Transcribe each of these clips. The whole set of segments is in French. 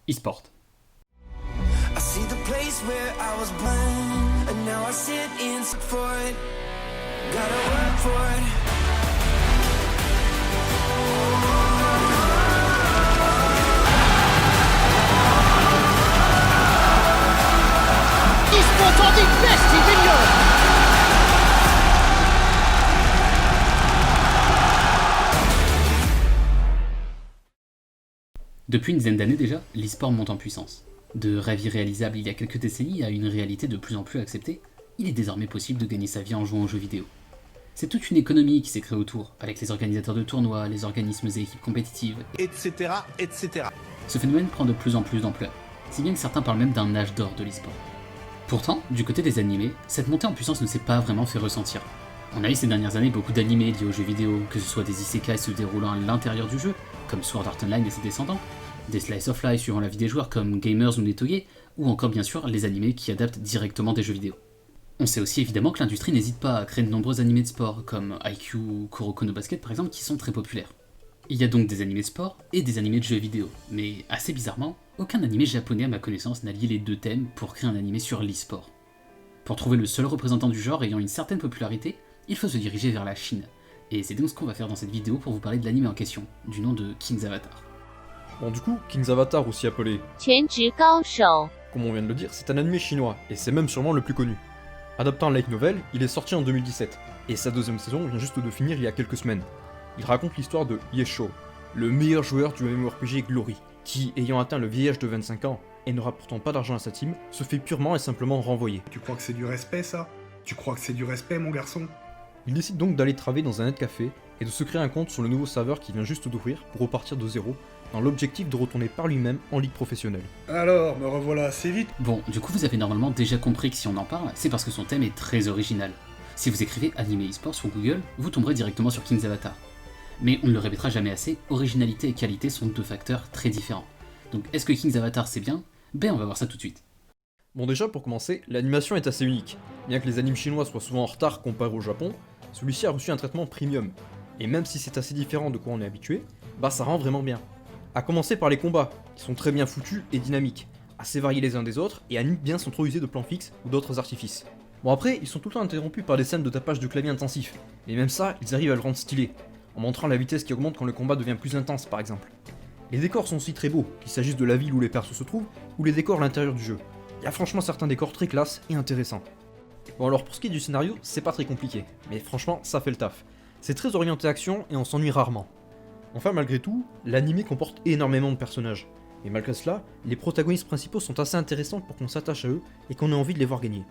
E-sport. I see the place where I was born, and now I sit in for it. Gotta work for it. Esports are the best team in Europe. Depuis une dizaine d'années déjà, l'e-sport monte en puissance. De rêves irréalisables il y a quelques décennies à une réalité de plus en plus acceptée, il est désormais possible de gagner sa vie en jouant aux jeux vidéo. C'est toute une économie qui s'est créée autour, avec les organisateurs de tournois, les organismes et équipes compétitives, etc., etc. Ce phénomène prend de plus en plus d'ampleur, si bien que certains parlent même d'un âge d'or de l'e-sport. Pourtant, du côté des animés, cette montée en puissance ne s'est pas vraiment fait ressentir. On a eu ces dernières années beaucoup d'animés liés aux jeux vidéo, que ce soit des isekai se déroulant à l'intérieur du jeu, comme Sword Art Online et ses descendants, des slice of life suivant la vie des joueurs comme Gamers ou Netoge, ou encore bien sûr les animés qui adaptent directement des jeux vidéo. On sait aussi évidemment que l'industrie n'hésite pas à créer de nombreux animés de sport, comme IQ ou Kuroko no Basket par exemple, qui sont très populaires. Il y a donc des animés de sport et des animés de jeux vidéo, mais assez bizarrement, aucun animé japonais à ma connaissance n'a lié les deux thèmes pour créer un animé sur l'e-sport. Pour trouver le seul représentant du genre ayant une certaine popularité, il faut se diriger vers la Chine. Et c'est donc ce qu'on va faire dans cette vidéo pour vous parler de l'anime en question, du nom de King's Avatar. Bon du coup, King's Avatar, aussi appelé 全职高手 comme on vient de le dire, c'est un anime chinois, et c'est même sûrement le plus connu. Adaptant un light novel, il est sorti en 2017, et sa deuxième saison vient juste de finir il y a quelques semaines. Il raconte l'histoire de Yesho, le meilleur joueur du MMORPG Glory, qui, ayant atteint le vieil âge de 25 ans, et ne rapportant pas d'argent à sa team, se fait purement et simplement renvoyer. Tu crois que c'est du respect, ça? Tu crois que c'est du respect, mon garçon? Il décide donc d'aller travailler dans un netcafé, et de se créer un compte sur le nouveau serveur qui vient juste d'ouvrir pour repartir de zéro, dans l'objectif de retourner par lui-même en ligue professionnelle. Alors, me revoilà assez vite. Bon, du coup vous avez normalement déjà compris que si on en parle, c'est parce que son thème est très original. Si vous écrivez anime e-sport sur Google, vous tomberez directement sur King's Avatar. Mais on ne le répétera jamais assez, originalité et qualité sont deux facteurs très différents. Donc est-ce que King's Avatar c'est bien? Ben on va voir ça tout de suite. Bon déjà pour commencer, l'animation est assez unique. Bien que les animes chinois soient souvent en retard comparé au Japon, celui-ci a reçu un traitement premium. Et même si c'est assez différent de quoi on est habitué, bah ça rend vraiment bien. A commencer par les combats, qui sont très bien foutus et dynamiques, assez variés les uns des autres, et animent bien sans trop user de plans fixes ou d'autres artifices. Bon après, ils sont tout le temps interrompus par des scènes de tapage de clavier intensif, mais même ça, ils arrivent à le rendre stylé, en montrant la vitesse qui augmente quand le combat devient plus intense par exemple. Les décors sont aussi très beaux, qu'il s'agisse de la ville où les persos se trouvent, ou les décors à l'intérieur du jeu. Il y a franchement certains décors très classe et intéressants. Bon alors pour ce qui est du scénario, c'est pas très compliqué, mais franchement ça fait le taf. C'est très orienté action et on s'ennuie rarement. Enfin malgré tout, l'anime comporte énormément de personnages. Et malgré cela, les protagonistes principaux sont assez intéressants pour qu'on s'attache à eux et qu'on ait envie de les voir gagner.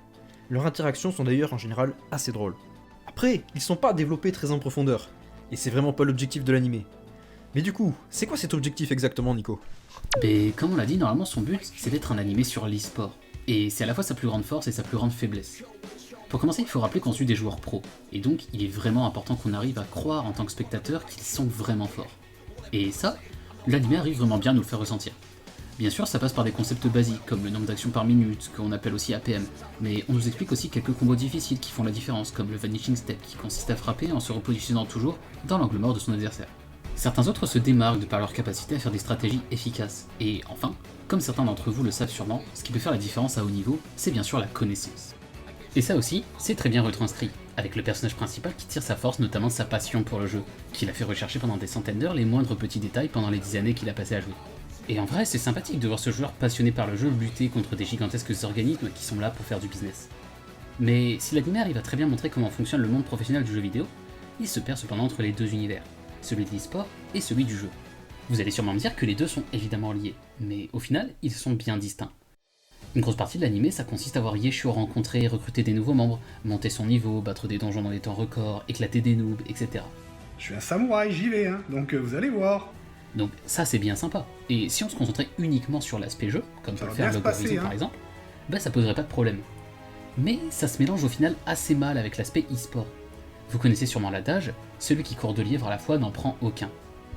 Leurs interactions sont d'ailleurs en général assez drôles. Après, ils sont pas développés très en profondeur, et c'est vraiment pas l'objectif de l'anime. Mais du coup, c'est quoi cet objectif exactement Nico? Ben comme on l'a dit, normalement son but c'est d'être un animé sur l'e-sport. Et c'est à la fois sa plus grande force et sa plus grande faiblesse. Pour commencer, il faut rappeler qu'on suit des joueurs pros, et donc il est vraiment important qu'on arrive à croire en tant que spectateur qu'ils sont vraiment forts. Et ça, l'anime arrive vraiment bien à nous le faire ressentir. Bien sûr, ça passe par des concepts basiques, comme le nombre d'actions par minute, qu'on appelle aussi APM, mais on nous explique aussi quelques combos difficiles qui font la différence, comme le Vanishing Step, qui consiste à frapper en se repositionnant toujours dans l'angle mort de son adversaire. Certains autres se démarquent de par leur capacité à faire des stratégies efficaces, et enfin, comme certains d'entre vous le savent sûrement, ce qui peut faire la différence à haut niveau, c'est bien sûr la connaissance. Et ça aussi, c'est très bien retranscrit, avec le personnage principal qui tire sa force notamment de sa passion pour le jeu, qui l'a fait rechercher pendant des centaines d'heures les moindres petits détails pendant les 10 années qu'il a passé à jouer. Et en vrai, c'est sympathique de voir ce joueur passionné par le jeu lutter contre des gigantesques organismes qui sont là pour faire du business. Mais si l'anime arrive à très bien montrer comment fonctionne le monde professionnel du jeu vidéo, il se perd cependant entre les deux univers, celui de l'e-sport et celui du jeu. Vous allez sûrement me dire que les deux sont évidemment liés, mais au final, ils sont bien distincts. Une grosse partie de l'anime, ça consiste à voir Yesho rencontrer et recruter des nouveaux membres, monter son niveau, battre des donjons dans des temps records, éclater des noobs, etc. Je suis un samouraï, j'y vais, hein, donc vous allez voir. Donc ça c'est bien sympa, et si on se concentrait uniquement sur l'aspect jeu, comme peut le faire Log Horizon par exemple, bah ça poserait pas de problème. Mais ça se mélange au final assez mal avec l'aspect e-sport. Vous connaissez sûrement l'adage, celui qui court 2 lièvres à la fois n'en prend aucun.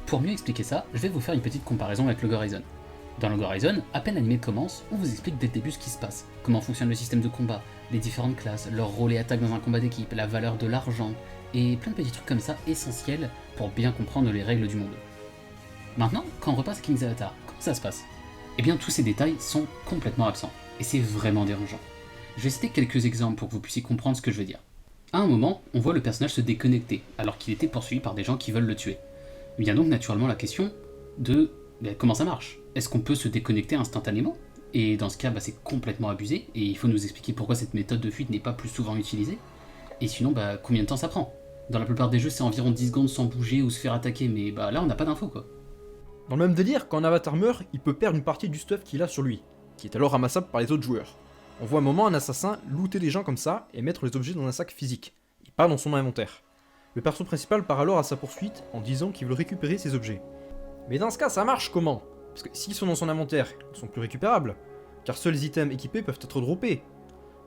Pour mieux expliquer ça, je vais vous faire une petite comparaison avec Log Horizon. Dans Log Horizon, à peine l'anime commence, on vous explique dès le début ce qui se passe, comment fonctionne le système de combat, les différentes classes, leur rôle et attaque dans un combat d'équipe, la valeur de l'argent, et plein de petits trucs comme ça essentiels pour bien comprendre les règles du monde. Maintenant, quand on repasse à King's Avatar, comment ça se passe? Eh bien tous ces détails sont complètement absents, et c'est vraiment dérangeant. Je vais citer quelques exemples pour que vous puissiez comprendre ce que je veux dire. À un moment, on voit le personnage se déconnecter, alors qu'il était poursuivi par des gens qui veulent le tuer. Il vient donc naturellement la question de comment ça marche? Est-ce qu'on peut se déconnecter instantanément? Et dans ce cas, c'est complètement abusé, et il faut nous expliquer pourquoi cette méthode de fuite n'est pas plus souvent utilisée. Et sinon, combien de temps ça prend? Dans la plupart des jeux, c'est environ 10 secondes sans bouger ou se faire attaquer, mais là, on n'a pas d'infos, quoi. Dans le même délire, quand un avatar meurt, il peut perdre une partie du stuff qu'il a sur lui, qui est alors ramassable par les autres joueurs. On voit un moment un assassin looter des gens comme ça et mettre les objets dans un sac physique. Il part dans son inventaire. Le perso principal part alors à sa poursuite en disant qu'il veut récupérer ses objets. Mais dans ce cas, ça marche comment? Parce que s'ils sont dans son inventaire, ils ne sont plus récupérables, car seuls les items équipés peuvent être droppés.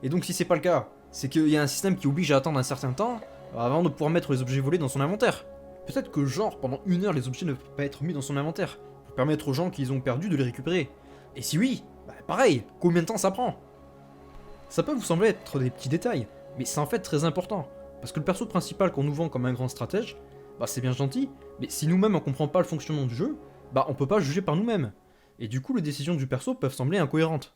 Et donc si c'est pas le cas, c'est qu'il y a un système qui oblige à attendre un certain temps avant de pouvoir mettre les objets volés dans son inventaire. Peut-être que genre pendant 1 heure les objets ne peuvent pas être mis dans son inventaire, pour permettre aux gens qui les ont perdus de les récupérer. Et si oui, pareil, combien de temps ça prend? Ça peut vous sembler être des petits détails, mais c'est en fait très important, parce que le perso principal qu'on nous vend comme un grand stratège, c'est bien gentil, mais si nous-mêmes on comprend pas le fonctionnement du jeu, on peut pas juger par nous-mêmes. Et du coup les décisions du perso peuvent sembler incohérentes.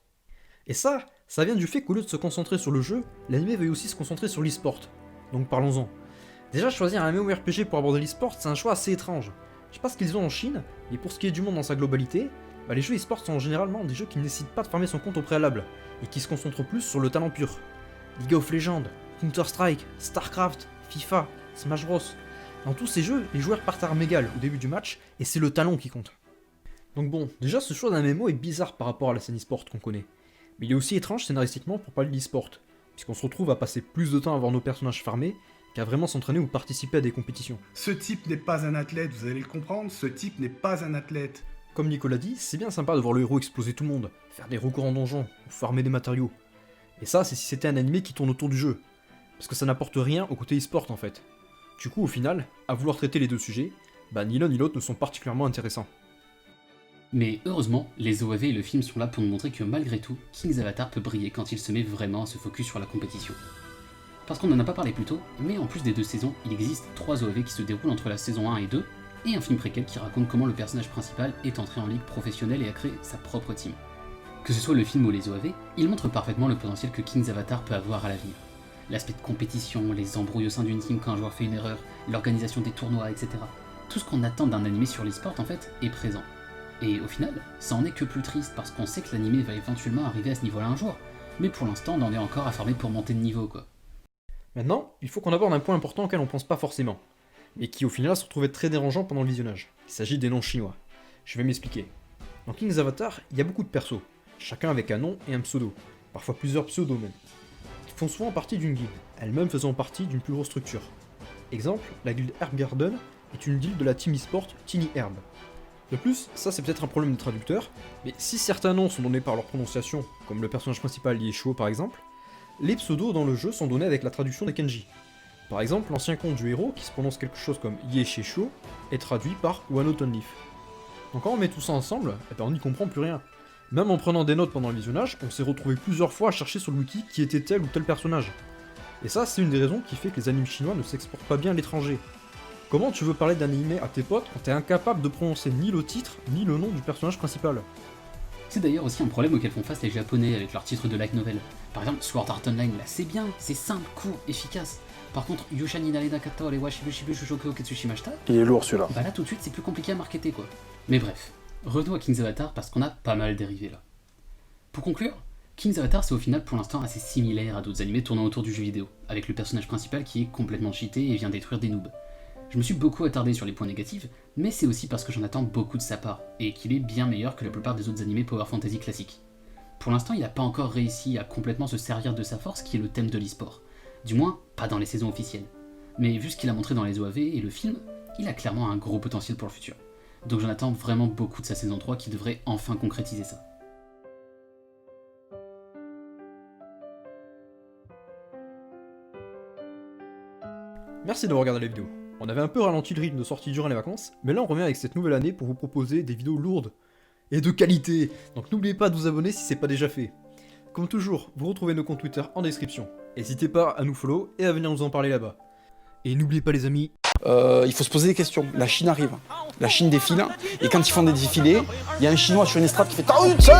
Et ça vient du fait qu'au lieu de se concentrer sur le jeu, l'anime veuille aussi se concentrer sur l'e-sport. Donc parlons-en. Déjà choisir un MMORPG pour aborder l'e-sport, c'est un choix assez étrange. Je sais pas ce qu'ils ont en Chine, mais pour ce qui est du monde dans sa globalité, les jeux e-sport sont généralement des jeux qui ne nécessitent pas de farmer son compte au préalable, et qui se concentrent plus sur le talent pur. League of Legends, Counter-Strike, Starcraft, FIFA, Smash Bros. Dans tous ces jeux, les joueurs partent à armes égales au début du match, et c'est le talent qui compte. Donc bon, déjà ce choix d'un MMO est bizarre par rapport à la scène e-sport qu'on connaît. Mais il est aussi étrange scénaristiquement pour parler d'e-sport, puisqu'on se retrouve à passer plus de temps à voir nos personnages farmer, qu'à vraiment s'entraîner ou participer à des compétitions. Ce type n'est pas un athlète, vous allez le comprendre, ce type n'est pas un athlète. Comme Nicolas dit, c'est bien sympa de voir le héros exploser tout le monde, faire des recours en donjon, ou farmer des matériaux. Et ça, c'est si c'était un animé qui tourne autour du jeu. Parce que ça n'apporte rien au côté e-sport en fait. Du coup, au final, à vouloir traiter les deux sujets, ni l'un ni l'autre ne sont particulièrement intéressants. Mais heureusement, les OAV et le film sont là pour nous montrer que malgré tout, King's Avatar peut briller quand il se met vraiment à se focus sur la compétition. Parce qu'on n'en a pas parlé plus tôt, mais en plus des 2 saisons, il existe 3 OAV qui se déroulent entre la saison 1 et 2, et un film préquel qui raconte comment le personnage principal est entré en ligue professionnelle et a créé sa propre team. Que ce soit le film ou les OAV, ils montrent parfaitement le potentiel que King's Avatar peut avoir à l'avenir. L'aspect de compétition, les embrouilles au sein d'une team quand un joueur fait une erreur, l'organisation des tournois, etc. Tout ce qu'on attend d'un animé sur l'e-sport en fait est présent. Et au final, ça en est que plus triste parce qu'on sait que l'animé va éventuellement arriver à ce niveau-là un jour. Mais pour l'instant, on en est encore à farmer pour monter de niveau quoi. Maintenant, il faut qu'on aborde un point important auquel on pense pas forcément, mais qui au final se retrouvait très dérangeant pendant le visionnage. Il s'agit des noms chinois. Je vais m'expliquer. Dans King's Avatar, il y a beaucoup de persos, chacun avec un nom et un pseudo, parfois plusieurs pseudos même. Ils font souvent partie d'une guilde, elles-mêmes faisant partie d'une plus grosse structure. Exemple, la guilde Herb Garden est une guilde de la team e-sport Tiny Herb. De plus, ça c'est peut-être un problème de traducteur, mais si certains noms sont donnés par leur prononciation, comme le personnage principal Yeshuo par exemple, les pseudos dans le jeu sont donnés avec la traduction des kanji. Par exemple, l'ancien compte du héros, qui se prononce quelque chose comme Yeshuo, est traduit par Wanotonleaf. Donc quand on met tout ça ensemble, on n'y comprend plus rien. Même en prenant des notes pendant le visionnage, on s'est retrouvé plusieurs fois à chercher sur le wiki qui était tel ou tel personnage. Et ça, c'est une des raisons qui fait que les animes chinois ne s'exportent pas bien à l'étranger. Comment tu veux parler d'un animé à tes potes quand t'es incapable de prononcer ni le titre, ni le nom du personnage principal? C'est d'ailleurs aussi un problème auquel font face les japonais avec leurs titres de light novel. Par exemple, Sword Art Online, là c'est bien, c'est simple, court, efficace. Par contre, Yusha ni Nareda Kato le wa Shibu Shibu Shushoku Ketsushimashita, Il est lourd celui-là. là tout de suite c'est plus compliqué à marketer quoi. Mais bref, revenons à King's Avatar parce qu'on a pas mal dérivé là. Pour conclure, King's Avatar c'est au final pour l'instant assez similaire à d'autres animés tournant autour du jeu vidéo, avec le personnage principal qui est complètement cheaté et vient détruire des noobs. Je me suis beaucoup attardé sur les points négatifs, mais c'est aussi parce que j'en attends beaucoup de sa part, et qu'il est bien meilleur que la plupart des autres animés Power Fantasy classiques. Pour l'instant, il n'a pas encore réussi à complètement se servir de sa force qui est le thème de l'e-sport. Du moins, pas dans les saisons officielles. Mais vu ce qu'il a montré dans les OAV et le film, il a clairement un gros potentiel pour le futur. Donc j'en attends vraiment beaucoup de sa saison 3 qui devrait enfin concrétiser ça. Merci d'avoir regardé la vidéo. On avait un peu ralenti le rythme de sortie durant les vacances, mais là on revient avec cette nouvelle année pour vous proposer des vidéos lourdes et de qualité. Donc n'oubliez pas de vous abonner si c'est pas déjà fait. Comme toujours, vous retrouvez nos comptes Twitter en description. N'hésitez pas à nous follow et à venir nous en parler là-bas. Et n'oubliez pas les amis, Il faut se poser des questions. La Chine arrive. La Chine défile. Et quand ils font des défilés, il y a un Chinois sur une estrade qui fait « Tao Yu Tse !»